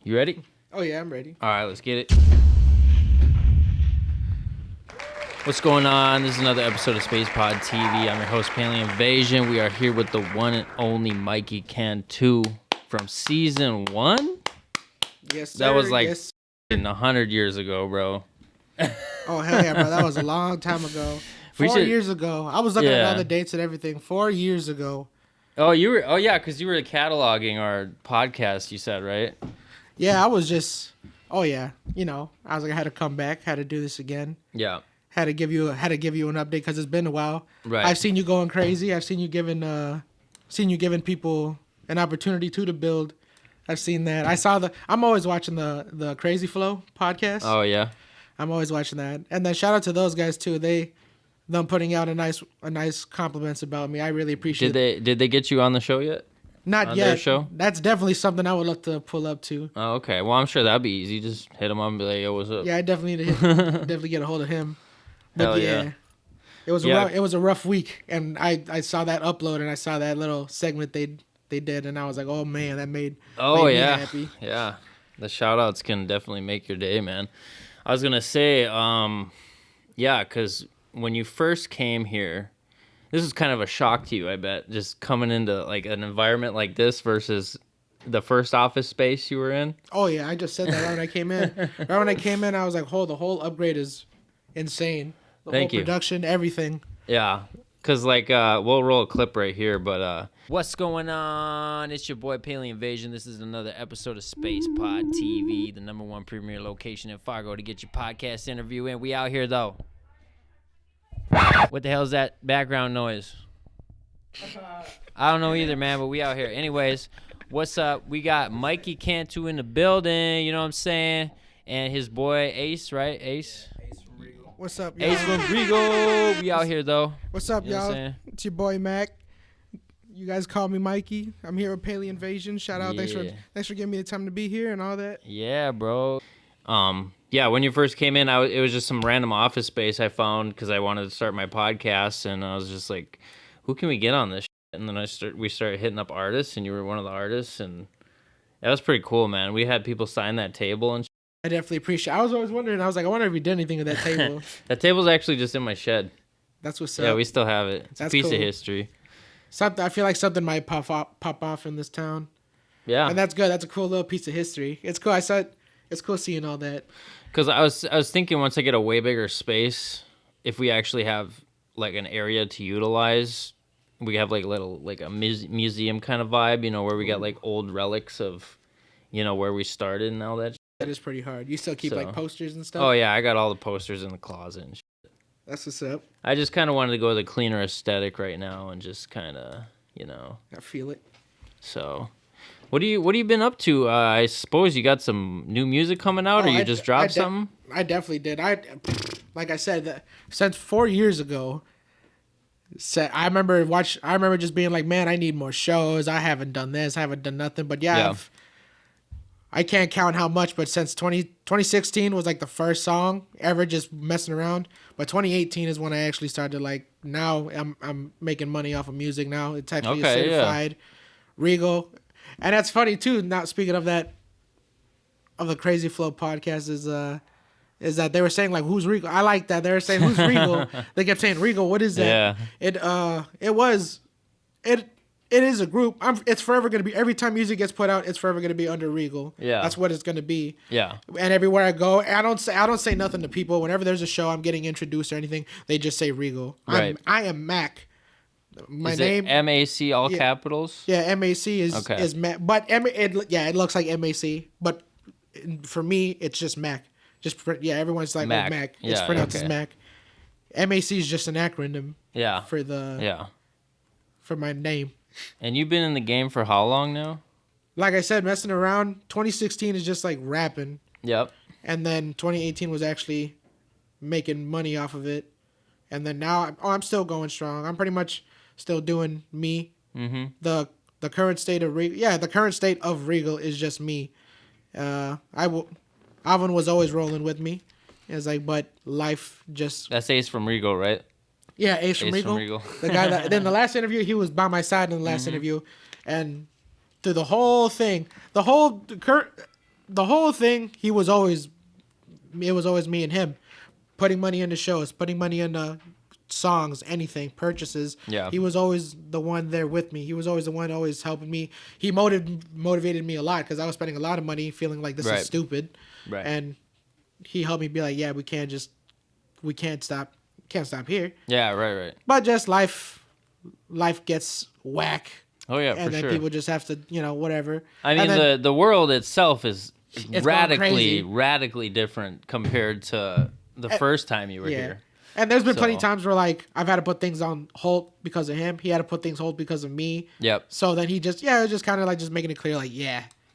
You ready? Oh, yeah, I'm ready. All right, let's get it. What's going on? This is another episode of SpacePod TV. I'm your host, Paley Invasion. We are here with the one and only Mikey Cantu from season 1. Yes, sir. That was like yes. 100 years ago, bro. Oh, hell yeah, bro. That was a long time ago. 4 years ago. I was looking at all the dates and everything. 4 years ago. Oh, you were. Oh, yeah, because you were cataloging our podcast. You said, right? Yeah, I was just. Oh yeah, I was like, I had to come back, had to do this again. Yeah. Had to give you an update because it's been a while. Right. I've seen you going crazy. I've seen you giving people an opportunity to build. I've seen that. I'm always watching the Crazy Flow podcast. Oh yeah. I'm always watching that. And then shout out to those guys too. Them putting out a nice compliments about me. I really appreciate it. Did they get you on the show yet? Not on yet. Their show? That's definitely something I would love to pull up to. Oh, okay. Well, I'm sure that'd be easy. Just hit him up and be like, "Yo, what's up?" Yeah, I definitely need to definitely get a hold of him. But Hell yeah. It was a rough week, and I saw that upload and I saw that little segment they did, and I was like, oh man, that made me happy. Yeah. The shout outs can definitely make your day, man. I was gonna say, yeah, because when you first came here, this was kind of a shock to you, I bet, just coming into like an environment like this versus the first office space you were in. Oh yeah, I just said that right when I came in. Right when I came in, I was like, the whole upgrade is insane. Thank you. Production, everything. Yeah, because like we'll roll a clip right here, but what's going on? It's your boy Paley Invasion. This is another episode of SpacePod TV, the #1 premier location in Fargo to get your podcast interview in. We out here though. What the hell is that background noise? I don't know either, man, but we out here. Anyways, what's up? We got Mikey Cantu in the building, you know what I'm saying? And his boy Ace, right? Ace? What's up, y'all? Ace from Rigo. We out here, though. What's up, y'all? It's your boy, Mac. You guys call me Mikey. I'm here with Paley Invasion. Shout out. Yeah. Thanks for giving me the time to be here and all that. Yeah, bro. Yeah, when you first came in, it was just some random office space I found because I wanted to start my podcast, and I was just like, who can we get on this shit? And then we started hitting up artists, and you were one of the artists, and that was pretty cool, man. We had people sign that table and shit. I definitely appreciate it. I was always wondering. I was like, I wonder if you did anything with that table. That table's actually just in my shed. That's what's up. Yeah, we still have it. It's That's a piece cool. of history. I feel like something might pop off in this town. Yeah. And that's good. That's a cool little piece of history. It's cool. It's cool seeing all that. Because I was thinking once I get a way bigger space, if we actually have like an area to utilize, we have like a museum kind of vibe, where we got like old relics of, where we started and all that. That is pretty hard. You still keep like posters and stuff? Oh yeah, I got all the posters in the closet and shit. That's what's up. I just kind of wanted to go with a cleaner aesthetic right now and just kind of, I feel it. So, what do you been up to? I suppose you got some new music coming out, or you just dropped something? I definitely did. Like I said, since 4 years ago. I remember just being like, man, I need more shows. I haven't done this. I haven't done nothing. But yeah. I can't count how much, but since 2016 was like the first song ever just messing around. But 2018 is when I actually started now I'm making money off of music now. It's actually certified Regal. And that's funny too, not speaking of that, of the Crazy Flow podcast is that they were saying like, who's Regal? I like that. They were saying, who's Regal? They kept saying, Regal, what is that? Yeah. It is a group. It's forever going to be, every time music gets put out, it's forever going to be under Regal. Yeah. That's what it's going to be. Yeah. And everywhere I go, I don't say nothing to people. Whenever there's a show I'm getting introduced or anything, they just say Regal. Right. I am M.A.C. Is name M.A.C. all capitals? Yeah, M.A.C. is Mac. But it looks like M.A.C. But for me, it's just M.A.C. Everyone's like Mac. Mac. It's pronounced as M.A.C. M.A.C. is just an acronym. Yeah. For my name. And you've been in the game for how long now? Like I said, messing around. 2016 is just like rapping. Yep. And then 2018 was actually making money off of it. And then now I'm still going strong. I'm pretty much still doing me. Mm-hmm. The current state of Regal is just me. Alvin was always rolling with me. It's like, but life just. That's Ace from Regal, right? Yeah, Ace from Regal. The guy that then the last interview, he was by my side in the last interview, and through the whole thing, the whole thing, it was always me and him, putting money into shows, putting money into songs, anything, purchases. Yeah. He was always the one there with me. He was always the one always helping me. He motivated me a lot because I was spending a lot of money feeling like this is stupid. Right. And he helped me be like, yeah, we can't stop here. Yeah, right. But just life gets whack. Oh yeah, and for then sure. people just have to, whatever. I mean, then, the world itself is it's radically different compared to the first time you were here. And there's been plenty of times where like I've had to put things on hold because of him. He had to put things on hold because of me. Yep. So then he just it was just kind of like just making it clear like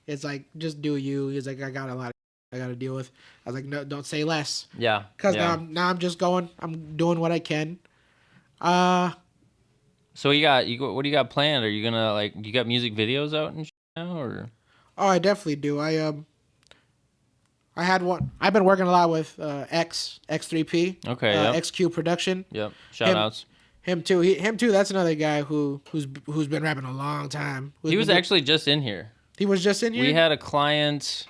it's like just do you. He's like I got a lot I got to deal with. I was like no, don't say less. Yeah. Because now I'm just going. I'm doing what I can. So what do you got planned? Are you gonna like you got music videos out and shit now or? Oh, I definitely do. I had one. I've been working a lot with X3P. Okay. XQ Production. Yep. Shout outs. Him too. Him too. That's another guy who's been rapping a long time. He was actually just in here. He was just in here. We had a client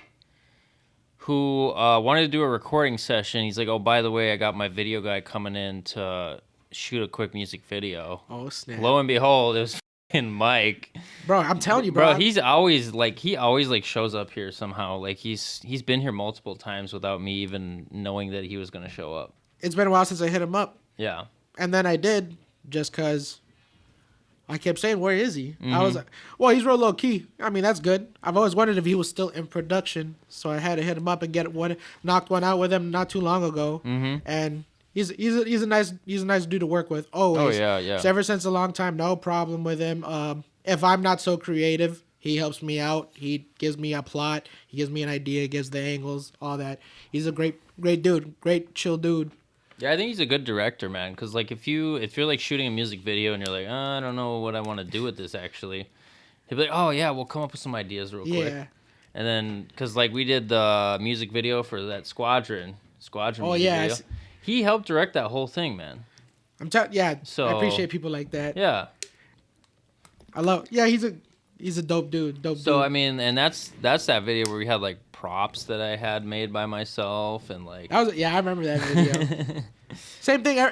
who wanted to do a recording session. He's like, "Oh, by the way, I got my video guy coming in to shoot a quick music video." Oh snap! Lo and behold, it was fucking Mike. Bro, I'm telling you, bro. He's always like shows up here somehow. Like he's been here multiple times without me even knowing that he was gonna show up. It's been a while since I hit him up. Yeah. And then I did just because I kept saying, "Where is he?" I was like, "Well, he's real low key." I mean, that's good. I've always wondered if he was still in production, so I had to hit him up and knocked one out with him not too long ago. And he's a nice dude to work with. Always. Oh yeah. So ever since a long time, no problem with him. If I'm not so creative, he helps me out. He gives me a plot. He gives me an idea. Gives the angles, all that. He's a great dude. Great chill dude. Yeah, I think he's a good director, man. Cause like if you're like shooting a music video and you're like, I don't know what I want to do with this actually, he'll be like, oh yeah, we'll come up with some ideas real quick. And then cause like we did the music video for that Squadron. Oh yeah. Video. He helped direct that whole thing, man. So I appreciate people like that. Yeah. He's a dope dude. So I mean, and that's that video where we had like props that I had made by myself and like. I remember that video. Same thing.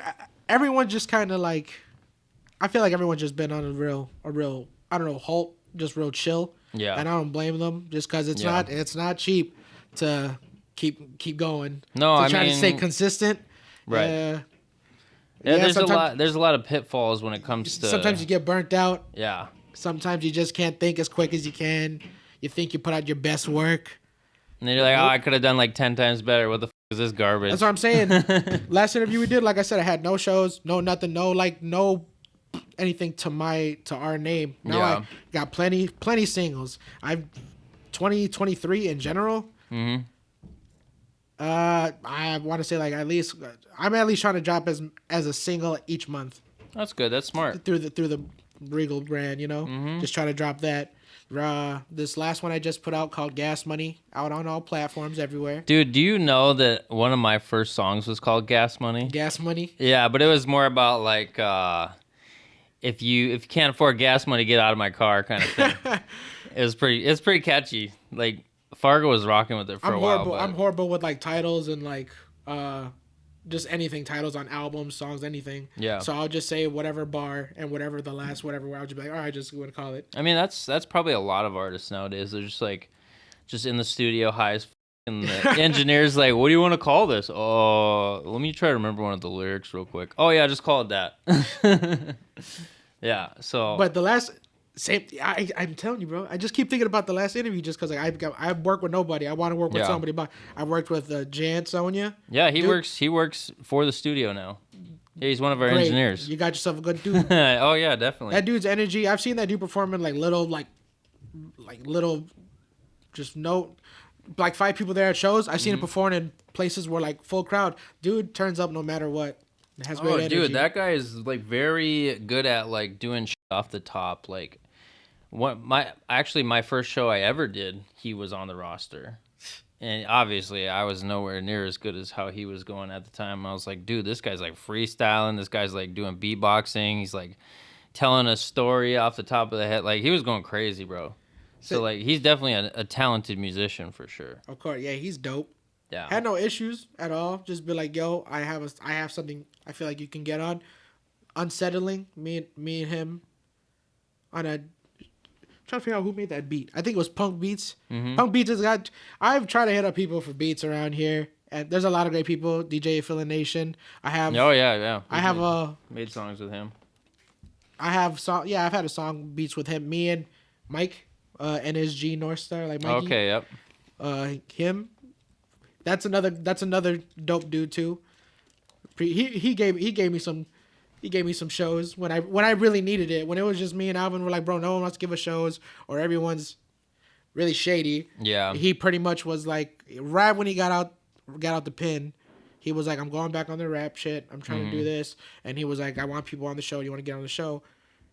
Everyone just kind of like, I feel like everyone's just been on a real I don't know halt, just real chill. Yeah. And I don't blame them just because it's not cheap to keep going. No, I mean, trying to stay consistent. Right. There's a lot of pitfalls when it comes to. Sometimes you get burnt out. Yeah. Sometimes you just can't think as quick as you can. You think you put out your best work. And then you're like, I could have done like 10 times better. What the is this garbage? That's what I'm saying. Last interview we did, like I said, I had no shows, no nothing, no anything to our name. Now I got plenty singles. I've 2023 in general. Mm-hmm. I want to say like I'm at least trying to drop as a single each month. That's good. That's smart. Through the Regal brand, just try to drop that. This last one I just put out called Gas Money, out on all platforms everywhere. Dude, do you know that one of my first songs was called Gas Money? Gas Money? Yeah, but it was more about like if you can't afford gas money, get out of my car kind of thing. It's pretty catchy. Like Fargo was rocking with it for a while. I'm horrible with like titles and like just anything, titles on albums, songs, anything. Yeah. So I'll just say whatever bar and whatever the last whatever. I'll just be like, all right, just go and call it. I mean, that's probably a lot of artists nowadays. They're just in the studio high as f- and the engineer's like, what do you want to call this? Oh, let me try to remember one of the lyrics real quick. Oh yeah, just call it that. Yeah. So. But the last. I'm telling you, bro. I just keep thinking about the last interview just because I've worked with nobody. I want to work with somebody, but I worked with Jan Sonia. Yeah, he works for the studio now. Yeah, he's one of our engineers. You got yourself a good dude. Oh yeah, definitely. That dude's energy. I've seen that dude perform in like little, just no, like 5 people there at shows. I've seen him perform in places where like full crowd. Dude turns up no matter what. Has great energy. Dude, that guy is like very good at like doing shit off the top. Like, my first show I ever did, he was on the roster, and obviously I was nowhere near as good as how he was going at the time. I was like, dude, this guy's like freestyling. This guy's like doing beatboxing. He's like telling a story off the top of the head. Like he was going crazy, bro. So like he's definitely a talented musician for sure. Of course, yeah, he's dope. Yeah. Had no issues at all. Just be like, yo, I have something I feel like you can get on. Unsettling. Me and him on a trying to figure out who made that beat. I think it was Punk Beats. Mm-hmm. Punk Beats has got. I've tried to hit up people for beats around here, and there's a lot of great people. DJ Phil Nation. I have. Oh yeah. I have made songs with him. I have song. Yeah, I've had a song beats with him. Me and Mike, NSG North Star, like Mikey. Okay. Yep. Him. That's another dope dude too. He gave me some shows when I really needed it. When it was just me and Alvin, we're like, bro, no one wants to give us shows, or everyone's really shady. Yeah. He pretty much was like, right when he got out the pin, he was like, I'm going back on the rap shit. I'm trying to do this, and he was like, I want people on the show. You want to get on the show?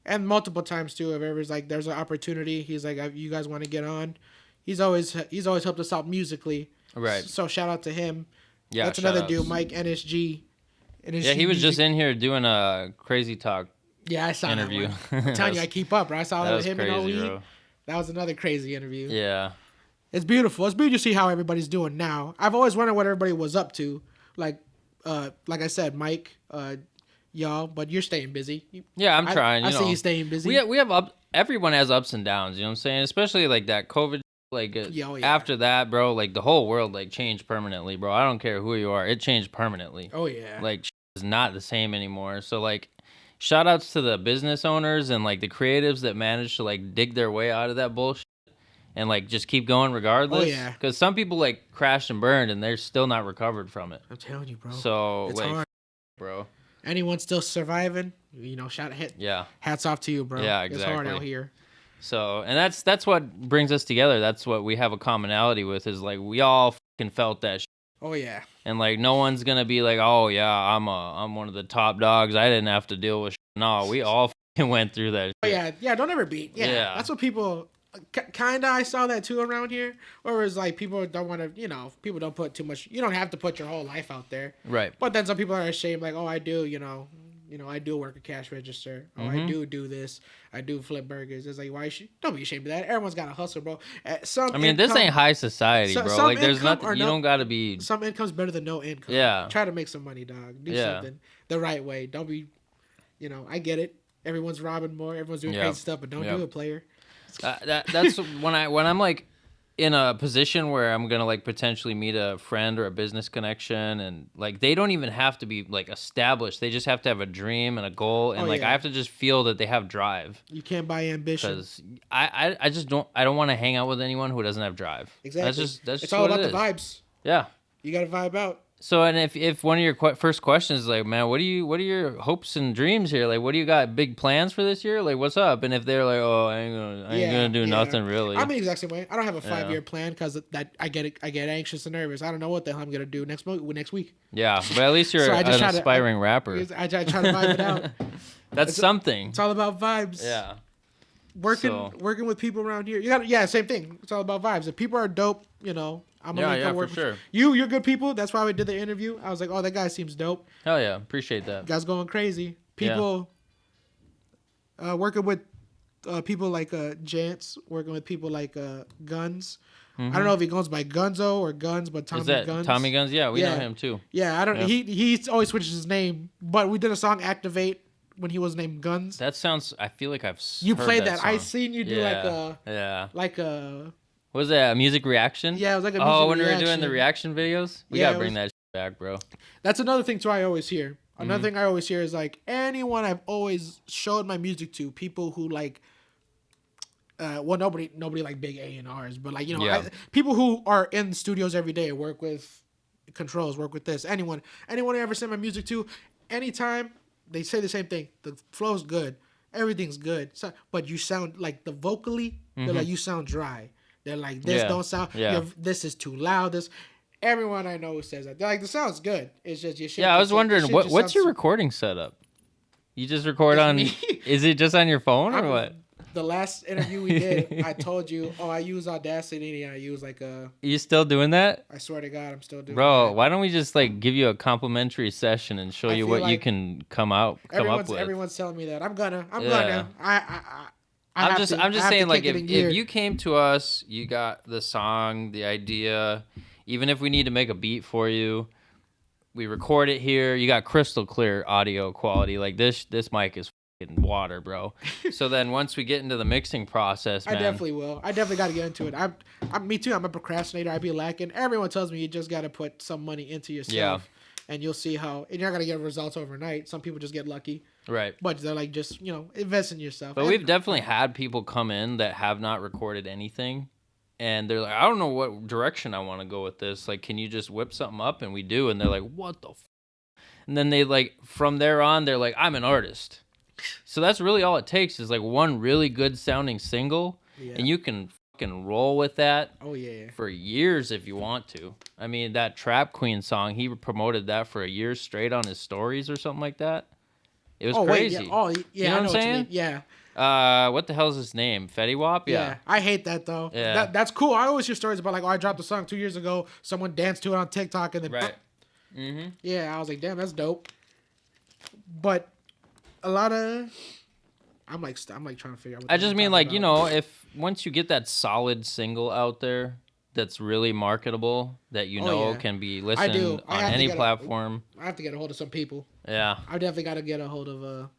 And multiple times too, if everyone's like, there's an opportunity, he's like, you guys want to get on? He's always helped us out musically. Right. So shout out to him. Yeah. That's another dude, Mike NSG. Yeah, he was just in here doing a Crazy Talk. Yeah, I saw interview. that one. I'm telling you, I keep up, bro. I saw that with him crazy, and OE. bro. That was another crazy interview. Yeah. It's beautiful. It's beautiful to see how everybody's doing now. I've always wondered what everybody was up to. Like I said, Mike, y'all, but you're staying busy. Yeah, I'm trying. I see you staying busy. We have everyone has ups and downs. You know what I'm saying? Especially like that COVID. Like after that, bro, like the whole world like changed permanently, bro. I don't care who you are, it changed permanently. Oh yeah. Like is not the same anymore. So like, shout outs to the business owners and like the creatives that managed to like dig their way out of that bullshit and like just keep going regardless. Oh yeah. Because some people like crashed and burned and they're still not recovered from it. I'm telling you, bro. So it's like, hard, bro. Anyone still surviving? Hats off to you, bro. Yeah, exactly. It's hard out here. So, and that's what brings us together. That's what we have a commonality with is like we all fucking felt that shit. Oh yeah. And like no one's gonna be like, oh yeah, I'm one of the top dogs. I didn't have to deal with shit. No, we all fucking went through that. Oh yeah. Don't ever beat. Yeah. That's what people. Kinda, I saw that too around here. Or it's like people don't want to, people don't put too much. You don't have to put your whole life out there. Right. But then some people are ashamed, like, oh, I do, I do work a cash register. Oh, I do this. I do flip burgers. It's like, don't be ashamed of that. Everyone's got to hustle, bro. This ain't high society, bro. Like, there's nothing. You don't got to be. Some income's better than no income. Yeah. Try to make some money, dog. Do something the right way. Don't be, I get it. Everyone's robbing more. Everyone's doing crazy stuff, but don't do it, player. That's when I'm like in a position where I'm gonna like potentially meet a friend or a business connection, and like they don't even have to be like established. They just have to have a dream and a goal, and I have to just feel that they have drive. You can't buy ambition. Because I just don't want to hang out with anyone who doesn't have drive. Exactly. That's it's all about the vibes. Yeah. You gotta vibe out. So, and if one of your first questions is like, man, what are your hopes and dreams here? Like, what do you got? Big plans for this year? Like, what's up? And if they're like, oh, I ain't gonna do nothing really. I'm the exact same way. I don't have a 5-year plan because I get anxious and nervous. I don't know what the hell I'm gonna do next week. Yeah, but at least you're an aspiring rapper. I try to vibe it out. That's something. It's all about vibes. Yeah. Working with people around here. Same thing. It's all about vibes. If people are dope, I'm gonna come work for sure. You're good people. That's why we did the interview. I was like, oh, that guy seems dope. Hell yeah, appreciate that. Guy's going crazy. People working with people like Jance, working with people like Guns. I don't know if he goes by Gunzo or Guns, but Tommy Guns. Tommy Guns? Yeah, we know him too. Yeah, I don't. Yeah. He always switches his name, but we did a song Activate when he was named Guns. That sounds. I feel like I've. You heard played that. Song. I seen you do like a. What was that? A music reaction? Yeah, it was like a music reaction. When we were doing the reaction videos? We gotta bring that back, bro. That's another thing too I always hear. Another thing I always hear is like anyone I've always showed my music to, people who like nobody like big A&Rs, but like, people who are in studios every day, work with controls, work with this. Anyone I ever send my music to, anytime they say the same thing. The flow's good. Everything's good. So, but you sound like the vocally, they're like, you sound dry. They're like, this don't sound, this is too loud. Everyone I know says that. They're like, the sound's good. It's just your shit. Yeah, I was wondering, what's your recording setup? You just record on, is it just on your phone or what? The last interview we did, I told you, I use Audacity and I use like You still doing that? I swear to God, I'm still doing Bro, that. why don't we just like give you a complimentary session and show you what you can come up with? Everyone's telling me that. I'm gonna. I'm just saying, like, if you came to us, you got the song, the idea, even if we need to make a beat for you, we record it here. You got crystal clear audio quality. Like this mic is fucking water, bro. So then once we get into the mixing process, man, I definitely will. I definitely got to get into it. Me too. I'm a procrastinator. I be lacking. Everyone tells me you just got to put some money into yourself, and you'll see how. And you're not gonna get results overnight. Some people just get lucky, right? But they're like, just invest in yourself. But we've definitely had people come in that have not recorded anything. And they're like, I don't know what direction I want to go with this. Like, can you just whip something up? And we do. And they're like, what the f-? And then they, like, from there on, they're like, I'm an artist. So that's really all it takes is, like, one really good sounding single. Yeah. And you can fucking roll with that for years if you want to. I mean, that Trap Queen song, he promoted that for a year straight on his stories or something like that. It was crazy. Wait, yeah. You know what I'm saying? Yeah. What the hell's his name? Fetty Wap? Yeah. I hate that though. Yeah. That's cool. I always hear stories about like, I dropped a song 2 years ago. Someone danced to it on TikTok and then. Right. Mm-hmm. Yeah, I was like, damn, that's dope. But a lot of, I'm like trying to figure out. I just mean like about. If once you get that solid single out there that's really marketable that can be listened on any platform. I have to get a hold of some people. Yeah. I definitely got to get a hold of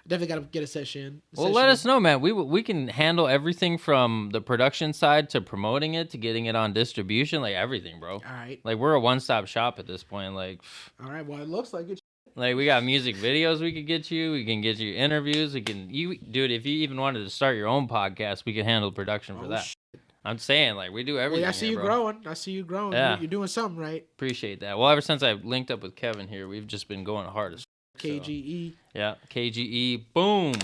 definitely got to get a session. Let us know, man. We can handle everything from the production side to promoting it to getting it on distribution, like everything, bro. All right. Like we're a one-stop shop at this point. Like. All right. Well, it looks like it. Like we got music videos we could get you. We can get you interviews. Dude, if you even wanted to start your own podcast, we can handle production for that. I'm saying, like, we do everything. Well, I see you growing. I see you growing. Yeah. You're doing something right. Appreciate that. Well, ever since I linked up with Kevin here, we've just been going hard as KGE. So. Yeah, KGE. Boom.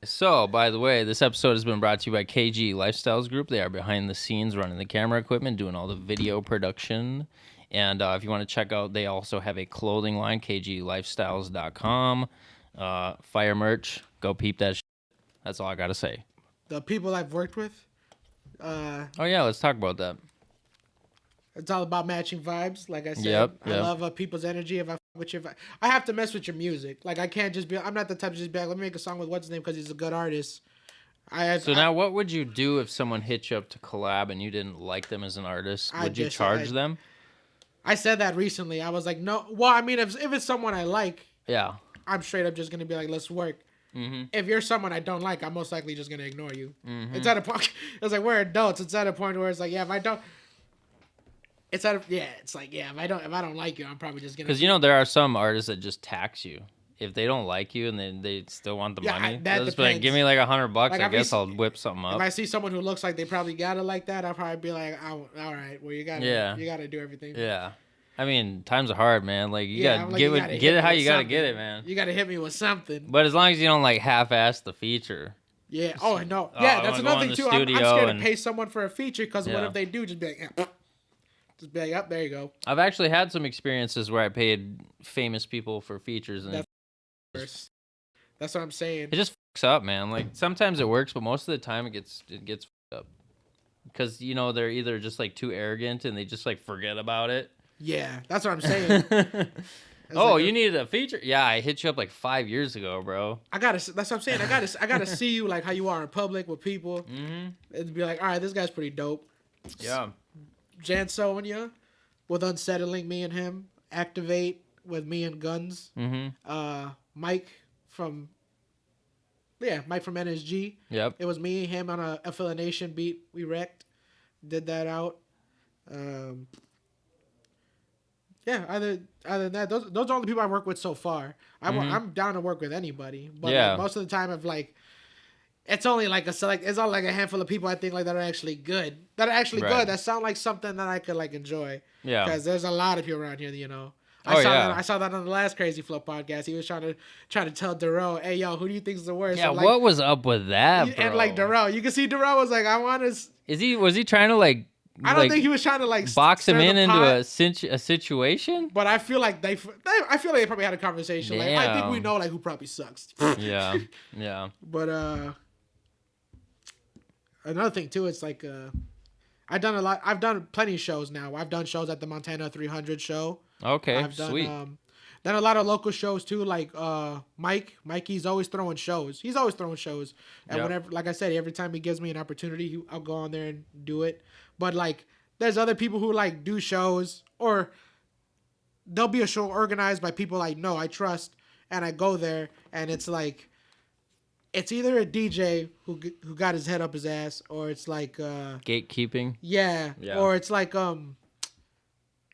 So, by the way, this episode has been brought to you by KGE Lifestyles Group. They are behind the scenes running the camera equipment, doing all the video production. And if you want to check out, they also have a clothing line, kglifestyles.com. Fire merch. Go peep that shit. That's all I got to say. The people I've worked with. Let's talk about that. It's all about matching vibes, like I said. Yep. I love people's energy. If I with your, I have to mess with your music. Like I can't just be. I'm not the type to just be like, let me make a song with what's his name because he's a good artist. Now, what would you do if someone hit you up to collab and you didn't like them as an artist? Would you charge them? I said that recently. I was like, no. Well, I mean, if it's someone I like, yeah, I'm straight up just gonna be like, let's work. Mm-hmm. If you're someone I don't like, I'm most likely just gonna ignore you. Mm-hmm. It's at a point. It's like we're adults. It's at a point where it's like, yeah, if I don't. It's like if I don't like you, I'm probably just gonna. Because there are some artists that just tax you if they don't like you and then they still want the money. They'll just be like, give me like $100. Like, I guess I'll whip something up. If I see someone who looks like they probably got it like that, I'll probably be like, oh, all right, well you gotta do everything. Yeah. I mean, times are hard, man. Like you gotta get it how you gotta get it, man. You gotta hit me with something. But as long as you don't like half-ass the feature. Yeah. Oh no. Yeah, that's another thing too. I'm scared to pay someone for a feature because what if they do just be like, just be like, up there you go. I've actually had some experiences where I paid famous people for features, and that's what I'm saying. It just fucks up, man. Like sometimes it works, but most of the time it gets fucked up because they're either just like too arrogant and they just like forget about it. Yeah, that's what I'm saying. You needed a feature? Yeah, I hit you up like 5 years ago, bro. That's what I'm saying. I gotta see you like how you are in public with people. Mm-hmm. It'd be like, all right, this guy's pretty dope. Yeah. Jan Sonia with Unsettling, me and him. Activate with me and Guns. Mm-hmm. Mike from NSG. Yep. It was me and him on a Affiliation beat. We wrecked. Did that out. Yeah, other than that, those are all the people I work with so far. I'm down to work with anybody, but like, most of the time, it's only like it's all like a handful of people I think like that are actually good. Good. That sound like something that I could like enjoy. Yeah, because there's a lot of people around here, I saw that on the last Crazy Flow podcast. He was trying to tell Darrell, hey yo, who do you think is the worst? Yeah, what was up with that, bro? And like Darrell, you can see Darrell was like, was he trying to like? I don't think he was trying to like box him into a situation. But I feel like they probably had a conversation. Damn. Like I think we know like who probably sucks. Yeah. But another thing too, it's like I've done plenty of shows now. I've done shows at the Montana 300 show. Okay, I've done, sweet. Then a lot of local shows too, like Mikey's always throwing shows. He's always throwing shows, and Yep. whenever, like I said, every time he gives me an opportunity, I'll go on there and do it. But like, there's other people who like do shows, or there'll be a show organized by people I know, I trust, and I go there, and it's like, it's either a DJ who got his head up his ass, or it's like Gatekeeping. yeah, or it's like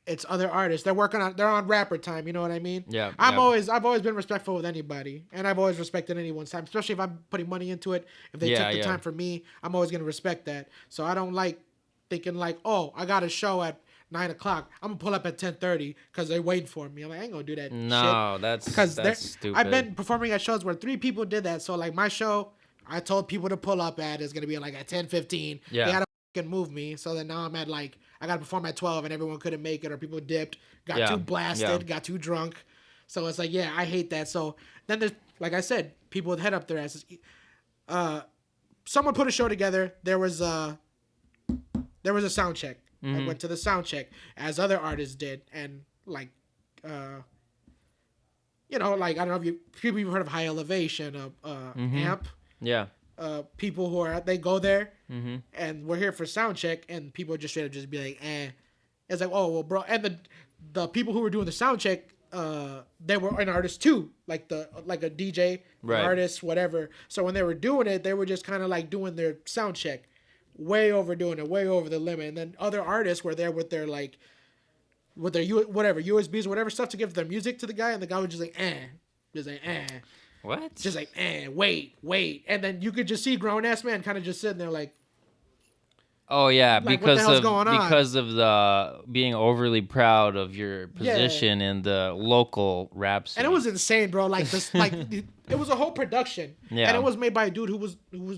it's other artists. They're on rapper time, you know what I mean? Yeah. I've always been respectful with anybody, and I've always respected anyone's time, especially if I'm putting money into it. If they took the time for me, I'm always gonna respect that. So I don't like thinking like, oh, I got a show at 9:00. I'm gonna pull up at 10:30 because they're waiting for me. I'm like, I ain't gonna do that. No, shit. that's stupid. I've been performing at shows where 3 people did that. So like my show, I told people to pull up at is gonna be like at 10:15. Yeah. They gotta fucking move me. So then now I'm at like I gotta perform at 12 and everyone couldn't make it, or people dipped, got too blasted, got too drunk. So it's like, yeah, I hate that. So then there's, like I said, people with head up their asses. Someone put a show together. There was a sound check. I went to the sound check as other artists did, and like, like I don't know if you've heard of High Elevation, Amp. Yeah. People who they go there, and we're here for sound check, and people just straight up just be like, eh. It's like, oh well, bro, and the people who were doing the sound check, they were an artist too, like a DJ, right, artist, whatever. So when they were doing it, they were just kind of like doing their sound check. Way overdoing it, way over the limit, and then other artists were there with their USBs or whatever stuff to give their music to the guy, and the guy was just like what? Just like wait, and then you could just see grown ass man kind of just sitting there like, oh yeah, like, what the hell's going on? Because of the being overly proud of your position in the local rap scene. And it was insane, bro. Like this, like it was a whole production, and it was made by a dude who was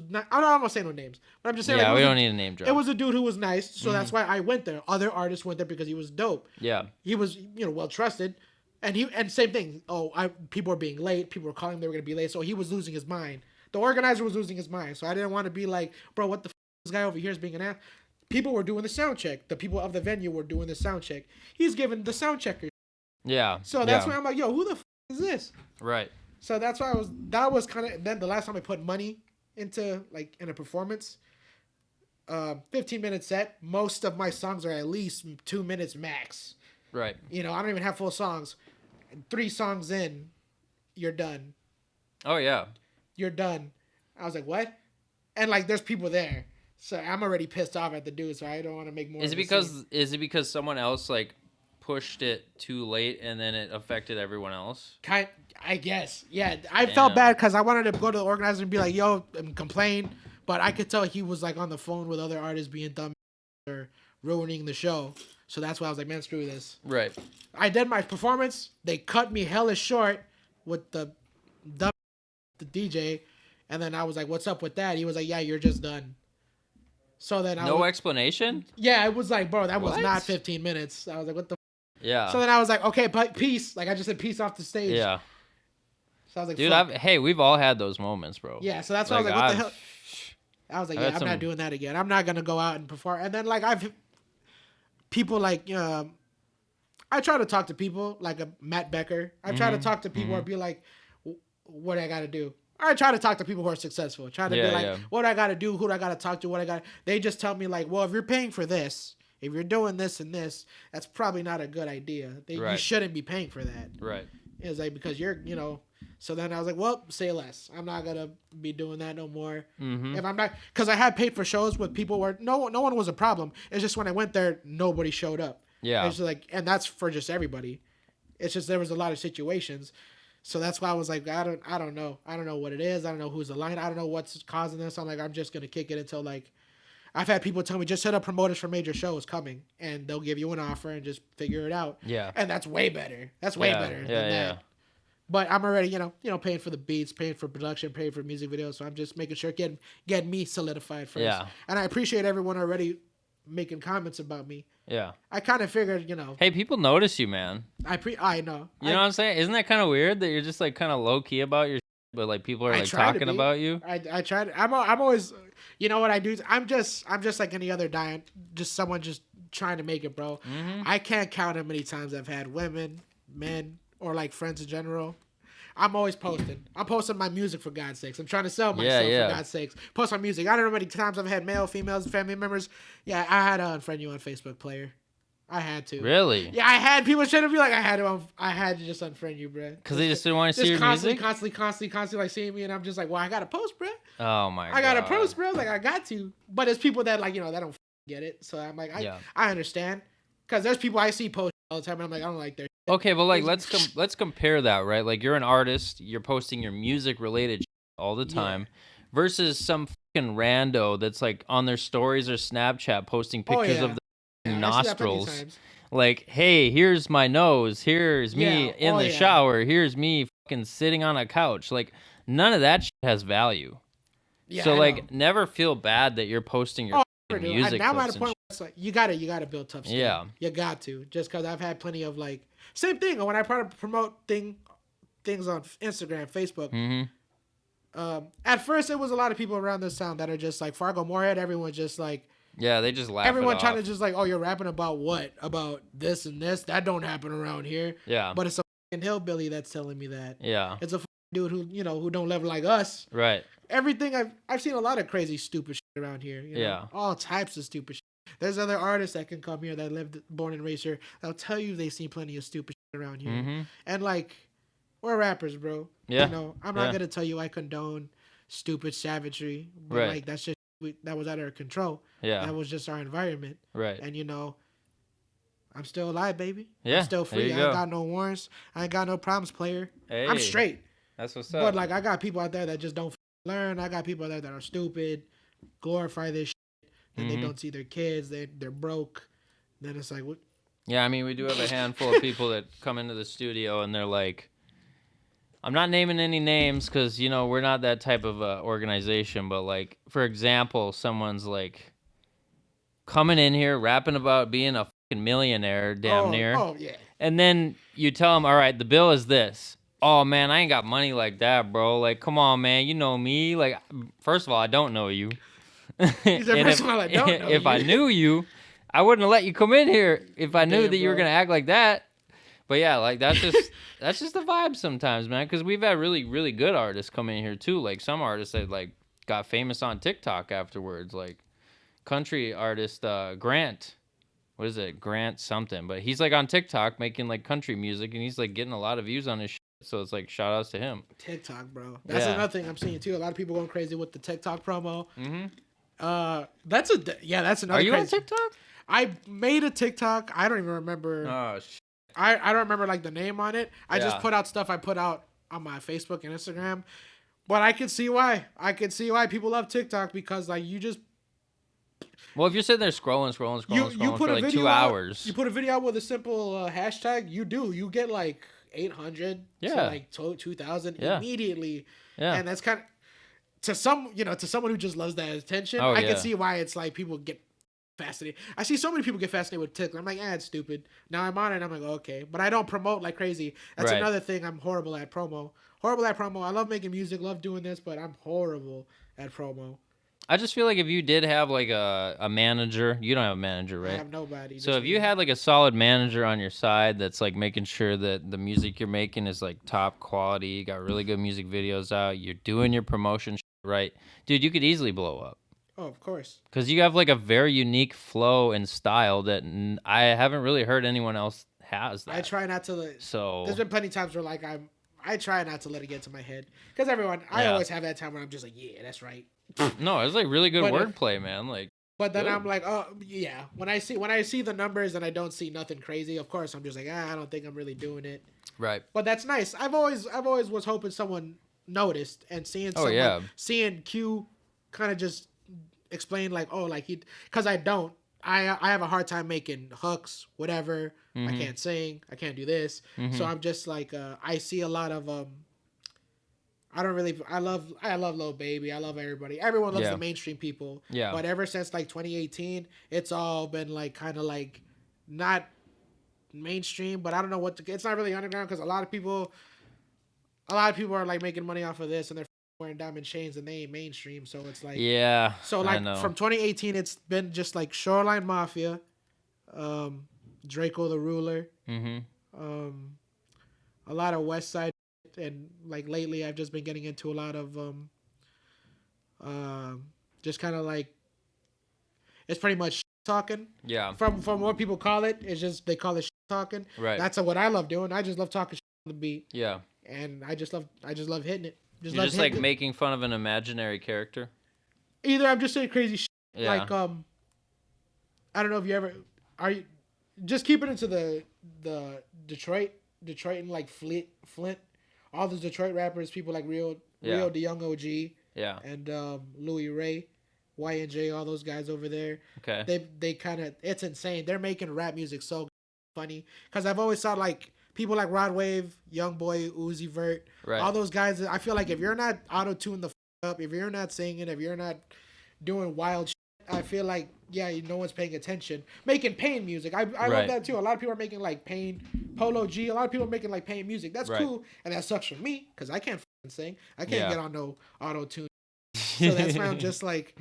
not. I'm not gonna say no names, but I'm just saying. Yeah, like, we don't need a name drop. It was a dude who was nice, so that's why I went there. Other artists went there because he was dope. Yeah, he was well trusted, and same thing. People were being late. People were calling they were gonna be late, so he was losing his mind. The organizer was losing his mind, so I didn't want to be like, bro, what the this guy over here is being an ass. People were doing the sound check. The people of the venue were doing the sound check. He's giving the sound checker. Yeah. So that's why I'm like, yo, who the is this? Right. So that's why that was kind of, then the last time I put money into, like, in a performance, 15-minute set, most of my songs are at least 2 minutes max. Right. I don't even have full songs. 3 songs in, you're done. Oh, yeah. You're done. I was like, what? And, like, there's people there. So I'm already pissed off at the dude, so I don't want to make more. Is it because someone else like pushed it too late and then it affected everyone else? I guess. Yeah, I felt bad because I wanted to go to the organizer and be like, yo, and complain, but I could tell he was like on the phone with other artists being dumb or ruining the show. So that's why I was like, man, screw this. Right. I did my performance. They cut me hella short with the DJ, and then I was like, what's up with that? He was like, yeah, you're just done. So then no explanation? Yeah, it was like, bro, that was not 15 minutes. I was like, what the Yeah. So then I was like, okay, but peace. Like, I just said peace off the stage. Yeah. So I was like, dude, we've all had those moments, bro. Yeah, so that's why I was like, what the hell? I was like, yeah, I'm not doing that again. I'm not going to go out and perform. And then, like, people like, I try to talk to people, like a Matt Becker. I try to talk to people and be like, what I got to do? I try to talk to people who are successful. Try to be like, what I got to do? Who do I got to talk to? They just tell me like, well, if you're paying for this, if you're doing this and this, that's probably not a good idea. You shouldn't be paying for that. Right. It's like, because you're, so then I was like, well, say less. I'm not going to be doing that no more. Mm-hmm. If I'm not, because I had paid for shows with people where no one was a problem. It's just when I went there, nobody showed up. Yeah. It's like, and that's for just everybody. It's just, there was a lot of situations. So that's why I was like, I don't know. I don't know what it is. I don't know who's the line. I don't know what's causing this. I'm like, I'm just going to kick it until like, I've had people tell me just hit up promoters for major shows coming and they'll give you an offer and just figure it out. Yeah. And that's way better. That's way better than that. But I'm already, paying for the beats, paying for production, paying for music videos. So I'm just making sure getting me solidified first. Yeah. And I appreciate everyone already making comments about me. Yeah. I kind of figured, Hey, people notice you, man. I know. You know what I'm saying? Isn't that kind of weird that you're just like kind of low key about your but like people are like talking about you? I try to. I'm always, you know what I do? I'm just like any other just someone just trying to make it, bro. Mm-hmm. I can't count how many times I've had women, men, or like friends in general, I'm always posting. I'm posting my music for God's sakes. I'm trying to sell myself for God's sakes. Post my music. I don't know how many times I've had male, females, family members. Yeah, I had to unfriend you on Facebook, player. I had to. Really? Yeah, I had people trying to be like, I had to just unfriend you, bro. Because they just didn't want to see your music? Constantly like seeing me, and I'm just like, well, I gotta post, bro. Oh my god. I gotta post, bro. Like I got to. But it's people that like, that don't get it. So I'm like, I understand. Because there's people I see post all the time, and I'm like, I don't like their shit. Okay, but like let's compare that, right? Like you're an artist, you're posting your music related all the time, versus some fucking rando that's like on their stories or Snapchat posting pictures of the nostrils. Like, hey, here's my nose. Here's me in the shower. Here's me fucking sitting on a couch. Like, none of that shit has value. Yeah, so like, never feel bad that you're posting your music. Now I'm at a point where it's like you gotta build tough skin. Yeah, you got to. Just because I've had plenty of like same thing when I promote things on Instagram, Facebook. Mm-hmm. At first, it was a lot of people around this town that are just like Fargo Moorhead. Everyone just like. Yeah, they just laugh. Everyone trying to just like, oh, you're rapping about what? About this and this? That don't happen around here. Yeah. But it's a fucking hillbilly that's telling me that. Yeah. It's a dude who don't live like us. Right. Everything I've seen a lot of crazy stupid shit around here. Yeah. All types of stupid shit. There's other artists that can come here that lived, born and raised here. They'll tell you they seen plenty of stupid shit around here. Mm-hmm. And like, we're rappers, bro. Yeah. I'm not gonna tell you I condone stupid savagery, but like that's just. That was out of our control. Yeah. That was just our environment. Right. And I'm still alive, baby. Yeah. I'm still free. I ain't got no warrants. I ain't got no problems, player. Hey, I'm straight. That's what's up. But like I got people out there that just don't learn. I got people out there that are stupid, glorify this shit, and they don't see their kids. They're broke. Then it's like what? Yeah, I mean we do have a handful of people that come into the studio and they're like, I'm not naming any names because, we're not that type of organization. But, like, for example, someone's, like, coming in here, rapping about being a fucking millionaire damn near. Oh, yeah. And then you tell them, all right, the bill is this. Oh, man, I ain't got money like that, bro. Like, come on, man. You know me. Like, first of all, I don't know you. First of all, I don't know you. If I knew you, I wouldn't have let you come in here if I knew that you were going to act like that. But yeah, like that's just the vibe sometimes, man. Because we've had really, really good artists come in here too. Like some artists that like got famous on TikTok afterwards. Like country artist Grant, what is it? Grant something. But he's like on TikTok making like country music, and he's like getting a lot of views on his shit. So it's like shout outs to him. TikTok, bro. That's another thing I'm seeing too. A lot of people going crazy with the TikTok promo. Mm-hmm. That's another. Are you crazy. on TikTok? I made a TikTok. I don't even remember. Oh shit. I don't remember like the name on it. I just put out stuff I put out on my Facebook and Instagram. But I can see why. People love TikTok because like you just. Well, if you're sitting there scrolling you put for like 2 hours. You put a video out with a simple hashtag, you get like 800 to like 2,000 immediately. Yeah. And that's kind of to someone who just loves that attention, I can see why it's like people get fascinated. I see so many people get fascinated with TikTok. I'm like, it's stupid. Now I'm on it. I'm like, okay, but I don't promote like crazy. That's another thing. I'm horrible at promo. I love making music, love doing this, but I'm horrible at promo. I just feel like if you did have like a manager, you don't have a manager, right? I have nobody. So if you had like a solid manager on your side that's like making sure that the music you're making is like top quality, you got really good music videos out, you're doing your promotion right, dude, you could easily blow up. Oh, of course. Because you have like a very unique flow and style that I haven't really heard anyone else has that. I try not to. There's been plenty of times where like I try not to let it get to my head because I always have that time where I'm just like, yeah, that's right. No, it's like really good wordplay, man. Like, but then I'm like, oh yeah. When I see the numbers and I don't see nothing crazy, of course I'm just like, I don't think I'm really doing it. Right. But that's nice. I've always was hoping someone noticed and seeing seeing Q kind of just explain like, oh, like because I have a hard time making hooks, whatever. Mm-hmm. I can't sing, I can't do this. Mm-hmm. So I'm just like I see a lot of I love Lil Baby. I love everybody. Everyone loves the mainstream people. Yeah. But ever since like 2018, it's all been like kind of like not mainstream, but I don't know it's not really underground because a lot of people are like making money off of this and they're wearing diamond chains and they ain't mainstream. So it's like, so like from 2018, it's been just like Shoreline Mafia, Draco the Ruler, a lot of West Side, and like lately I've just been getting into a lot of just kind of like it's pretty much talking. Yeah. From what people call it, it's just they call it talking. Right. That's what I love doing. I just love talking on the beat. Yeah. And I just love hitting it. You're just like making fun of an imaginary character. Either I'm just saying crazy shit. Yeah. Like I don't know if you ever are you just keep it into the Detroit and like Flint. All those Detroit rappers, people like Real the Young OG. Yeah. And Louis Ray, Y&J, all those guys over there. Okay. They kind of, it's insane. They're making rap music so funny. Because I've always thought like people like Rod Wave, Young Boy, Uzi Vert, all those guys. I feel like if you're not auto-tuned the up, if you're not singing, if you're not doing wild shit, I feel like, no one's paying attention. Making pain music. I love that too. A lot of people are making like pain, Polo G. A lot of people are making like pain music. That's cool. And that sucks for me because I can't sing. I can't get on no auto-tune. So that's why I'm just like,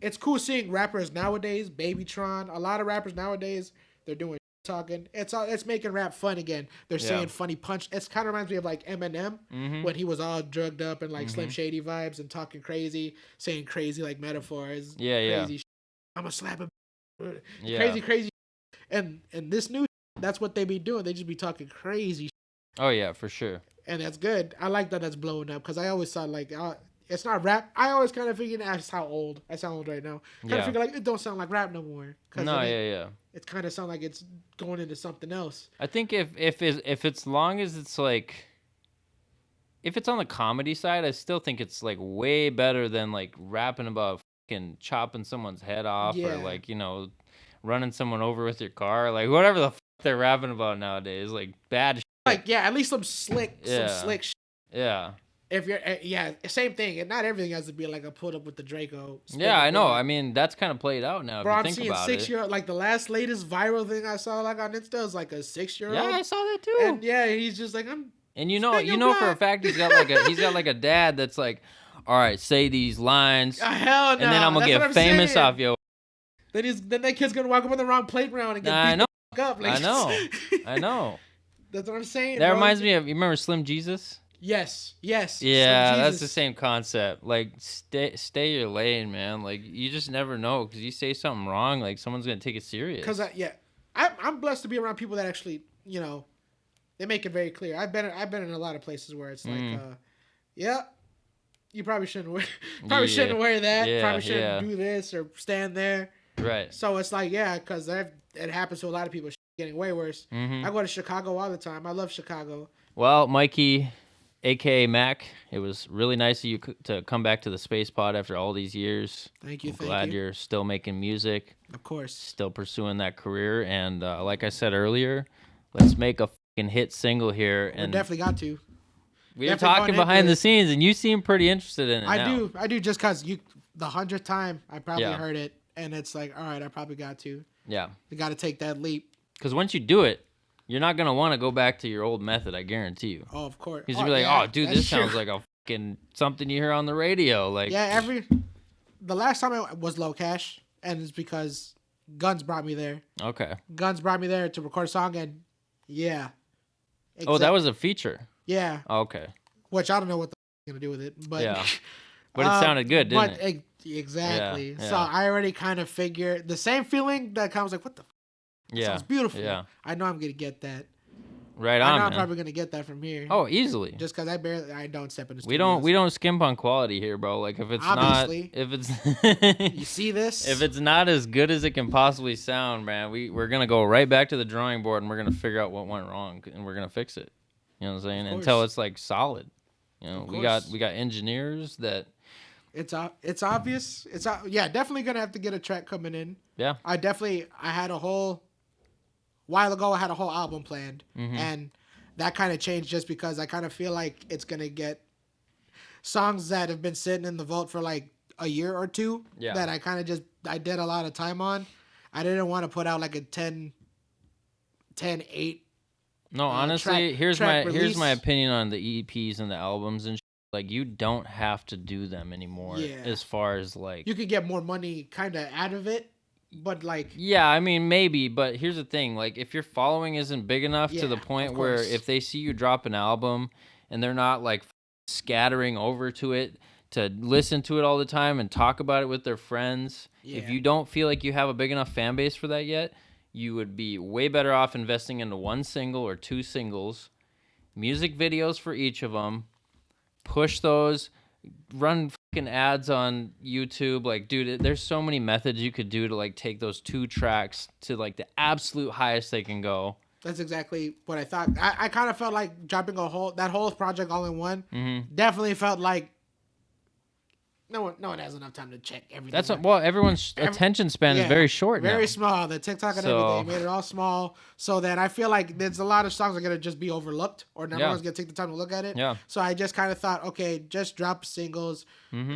it's cool seeing rappers nowadays, Babytron. A lot of rappers nowadays, they're doing talking. It's making rap fun again. They're saying funny punch. It kind of reminds me of like Eminem when he was all drugged up and like Slim Shady vibes and talking crazy, saying crazy like metaphors. Crazy shit. I'm a slap him. Crazy. And this new, that's what they be doing. They just be talking crazy. Oh yeah, for sure. And that's good. I like that that's blowing up because I always thought like it's not rap. I always kind of figured I sound old right now. Kind of figure like it don't sound like rap no more. No, It kind of sounds like it's going into something else. I think if it's long as it's like, if it's on the comedy side, I still think it's like way better than like rapping about fucking chopping someone's head off or like, you know, running someone over with your car, like whatever the fuck they're rapping about nowadays, like bad shit. Like at least some slick shit. Yeah. If you're same thing, and not everything has to be like a put up with the Draco. Yeah, I know. I mean, that's kind of played out now. Bro, if you think I'm seeing about 6-year-old. Like the latest viral thing I saw like on Insta was like a 6-year-old. Yeah, I saw that too. And he's just like And you know for a fact he's got like a dad that's like, all right, say these lines. Hell no. And then I'm gonna get famous off yo. Then that kid's gonna walk up on the wrong playground and get beat the fuck up. Like, I know. That's what I'm saying. That reminds me of, you remember Slim Jesus? Yes. Yeah, that's the same concept. Like, stay your lane, man. Like, you just never know because you say something wrong, like someone's gonna take it serious. Because I'm blessed to be around people that actually, you know, they make it very clear. I've been in a lot of places where it's like, you probably shouldn't wear that. Probably shouldn't do this or stand there. Right. So it's like, because it happens to a lot of people. Getting way worse. I go to Chicago all the time. I love Chicago. Well, Mikey, a.k.a. Mac, it was really nice of you to come back to the SpacePod after all these years. Thank you. I'm glad you're still making music. Of course. Still pursuing that career. And like I said earlier, let's make a fucking hit single here. And definitely got to. We were talking behind the scenes, and you seem pretty interested in it now. I do, just because the 100th time I probably heard it, and it's like, all right, I probably got to. Yeah. You got to take that leap. Because once you do it, you're not going to want to go back to your old method, I guarantee you. Oh, of course. Because you'll be like, dude, this sounds like a fucking something you hear on the radio. Like, the last time I was Low Cash, and it's because Guns brought me there. Okay. Guns brought me there to record a song, and Oh, that was a feature? Yeah. Oh, okay. Which I don't know what the going to do with it, but... Yeah. But it sounded good, didn't it? Exactly. Yeah. So I already kind of figured the same feeling that kind of was like, what the sounds beautiful. Yeah. I know I'm going to get that. Right on, I'm probably going to get that from here. Oh, easily. Just because I don't step in the studio. We don't skimp on quality here, bro. Like, if it's obviously, not... If it's... You see this? If it's not as good as it can possibly sound, man, we're going to go right back to the drawing board and we're going to figure out what went wrong and we're going to fix it. You know what I'm saying? Until it's, like, solid. You know, we got engineers that... It's obvious. Definitely gonna have to get a track coming in. Yeah. I had a whole while ago. I had a whole album planned, and that kind of changed just because I kind of feel like it's gonna get songs that have been sitting in the vault for like a year or two. Yeah. That I did a lot of time on. I didn't want to put out like a 10-8. No, honestly, here's my opinion on the EPs and the albums and. Like, you don't have to do them anymore as far as, like... You could get more money kind of out of it. But like, yeah, I mean maybe, but here's the thing: like, if your following isn't big enough to the point where if they see you drop an album and they're not like scattering over to it to listen to it all the time and talk about it with their friends, if you don't feel like you have a big enough fan base for that yet, you would be way better off investing into one single or two singles, music videos for each of them, push those, run fucking ads on YouTube. Like, dude, there's so many methods you could do to like take those 2 tracks to like the absolute highest they can go. That's exactly what I thought. I kind of felt like dropping that whole project all in one. Definitely felt like no one has enough time to check everything. That's everyone's attention span is very short now. Very small. The TikTok and everything made it all small, so that I feel like there's a lot of songs that are gonna just be overlooked, or no one's gonna take the time to look at it. Yeah. So I just kind of thought, okay, just drop singles,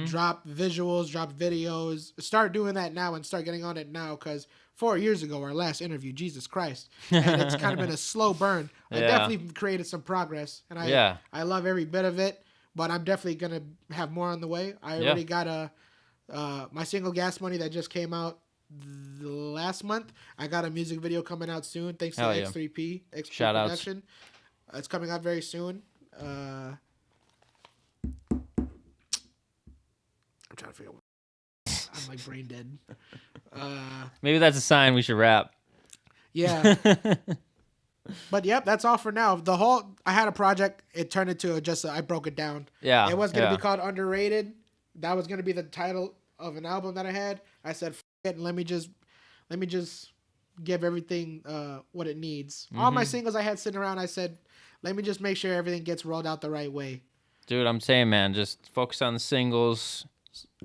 drop visuals, drop videos, start doing that now and start getting on it now, because 4 years ago, our last interview, Jesus Christ, and it's kind of been a slow burn. I definitely created some progress, and I love every bit of it. But I'm definitely gonna have more on the way. I already got my single "Gas Money" that just came out last month. I got a music video coming out soon, thanks to X3P Shout Production. It's coming out very soon. I'm trying to figure out. I'm like brain dead. Maybe that's a sign we should rap. Yeah. But yep, that's all for now. I had a project. It turned into I broke it down. Yeah. It was going to be called Underrated. That was going to be the title of an album that I had. I said, F it, let me just give everything what it needs. All my singles I had sitting around, I said, let me just make sure everything gets rolled out the right way. Dude, I'm saying, man, just focus on the singles.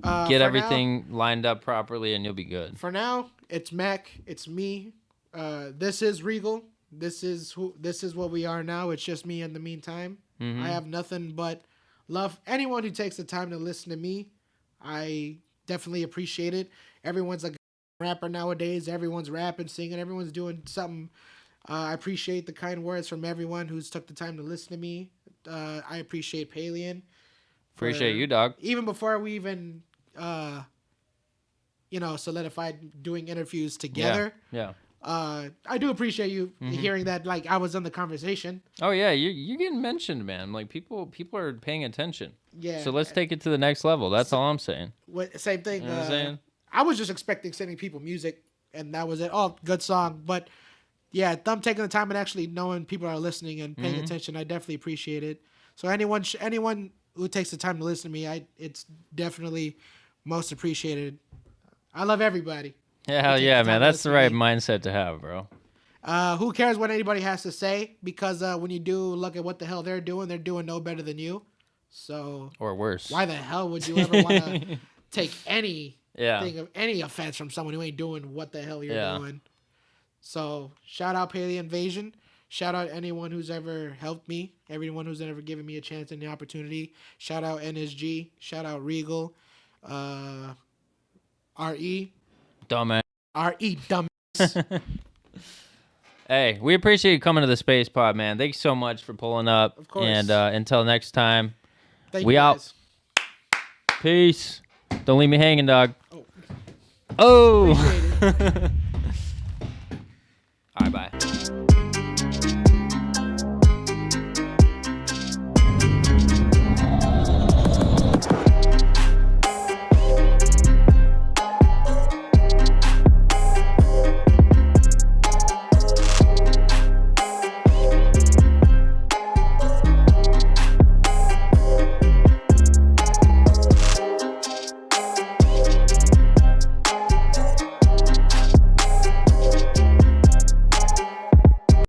Get everything lined up properly and you'll be good. For now, it's M.A.C. It's me. This is Regal. This is what we are now. It's just me in the meantime. I have nothing but love. Anyone who takes the time to listen to me, I definitely appreciate it. Everyone's a rapper nowadays. Everyone's rapping, singing. Everyone's doing something. I appreciate the kind words from everyone who's took the time to listen to me. I appreciate Palian. Appreciate you, dog. Even before we even, solidified doing interviews together. Yeah. I do appreciate you hearing that. Like, I was in the conversation. Oh yeah, you're getting mentioned, man. Like people are paying attention. Yeah. So let's take it to the next level. That's all I'm saying. Same thing. You know what I'm saying? I was just expecting sending people music, and that was it. Oh, good song. But yeah, them taking the time and actually knowing people are listening and paying attention, I definitely appreciate it. So anyone who takes the time to listen to me, it's definitely most appreciated. I love everybody. Yeah, hell yeah, man. That's the right mindset to have, bro. Who cares what anybody has to say? Because when you do look at what the hell they're doing no better than you. So or worse. Why the hell would you ever want to take anything of any offense from someone who ain't doing what the hell you're doing? So shout out Paley Invasion. Shout out anyone who's ever helped me. Everyone who's ever given me a chance and the opportunity. Shout out NSG. Shout out Regal. RE. Dumbass. RE dumbass. Hey, we appreciate you coming to the SpacePod, man. Thank you so much for pulling up. Of course. And until next time, we out. Peace. Don't leave me hanging, dog. Oh.